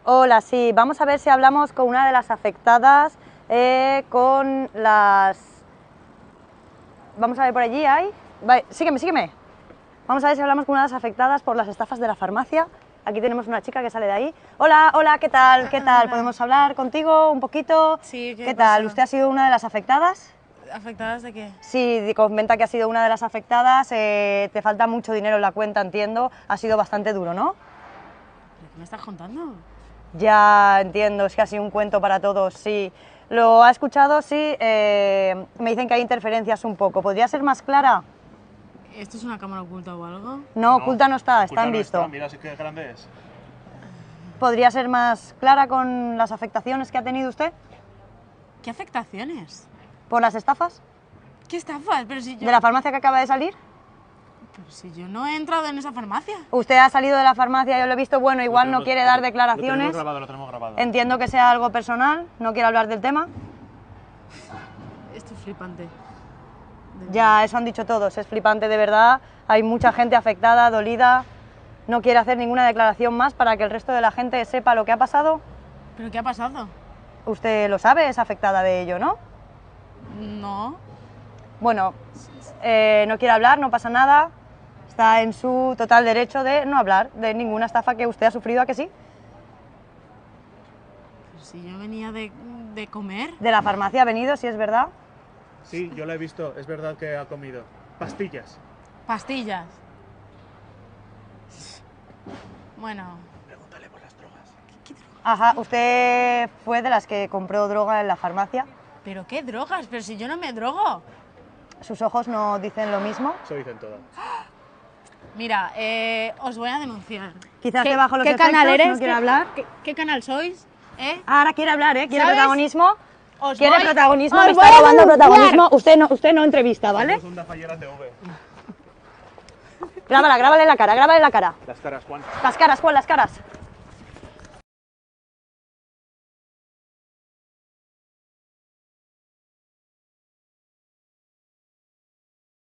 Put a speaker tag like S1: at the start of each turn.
S1: Hola, sí, vamos a ver si hablamos con una de las afectadas, con las... Vamos a ver por allí, ¿hay? Vale, sígueme. Vamos a ver si hablamos con una de las afectadas por las estafas de la farmacia. Aquí tenemos una chica que sale de ahí. Hola, ¿qué tal?
S2: Hola.
S1: ¿Podemos hablar contigo un poquito?
S2: Sí,
S1: ¿Qué tal? ¿Usted ha sido una de las afectadas?
S2: ¿Afectadas de qué?
S1: Sí, comenta que ha sido una de las afectadas, te falta mucho dinero en la cuenta, entiendo, ha sido bastante duro, ¿no?
S2: ¿Pero qué me estás contando?
S1: Ya entiendo, es que ha sido un cuento para todos, sí. ¿Lo ha escuchado? Sí, me dicen que hay interferencias un poco. ¿Podría ser más clara?
S2: ¿Esto es una cámara oculta o algo?
S1: No, oculta no está, está
S3: Oculta
S1: en
S3: no
S1: visto.
S3: está, mira, sí que grande es.
S1: ¿Podría ser más clara con las afectaciones que ha tenido usted
S2: ¿Qué afectaciones?
S1: por las estafas
S2: ¿Qué estafas? Pero si yo...
S1: de la farmacia que acaba de salir?
S2: Pero si yo no he entrado en esa farmacia.
S1: Usted ha salido de la farmacia, yo lo he visto, bueno, igual no quiere dar declaraciones.
S3: Lo tenemos grabado.
S1: Entiendo que sea algo personal, no quiere hablar del tema.
S2: Esto es flipante.
S1: Ya, eso han dicho todos, es flipante de verdad. Hay mucha gente afectada, dolida. No quiere hacer ninguna declaración más para que el resto de la gente sepa lo que ha pasado.
S2: ¿Pero qué ha pasado?
S1: Usted lo sabe, es afectada de ello, ¿no?
S2: No.
S1: Bueno, no quiere hablar, no pasa nada. Está en su total derecho de no hablar de ninguna estafa que usted ha sufrido, ¿a que sí?
S2: Pero si yo venía de comer.
S1: De la farmacia ha venido, si es verdad.
S3: Sí, yo lo he visto, es verdad que ha comido. Pastillas.
S2: Pastillas. Bueno.
S3: Pregúntale por las drogas.
S2: ¿Qué drogas?
S1: Ajá, usted fue de las que compró droga en la farmacia.
S2: ¿Pero qué drogas? Pero si yo no me drogo.
S1: ¿Sus ojos no dicen lo mismo?
S3: Eso dicen todas.
S2: Mira, os voy a denunciar.
S1: Quizás debajo los
S2: ¿Qué
S1: efectos,
S2: canal eres?
S1: no quiere hablar.
S2: ¿Qué canal sois?
S1: Ahora quiere hablar, ¿eh? Quiere
S2: ¿Sabes?
S1: protagonismo.
S2: Os
S1: Quiere
S2: voy-
S1: protagonismo,
S2: os
S1: me
S2: voy
S1: está
S2: a
S1: robando
S2: denunciar.
S1: protagonismo. Usted no entrevista, ¿vale?
S3: Somos una fallera TV.
S1: Grábale en la cara, grábale en la cara.
S3: Las caras, Juan.
S1: Las caras, Juan, las caras.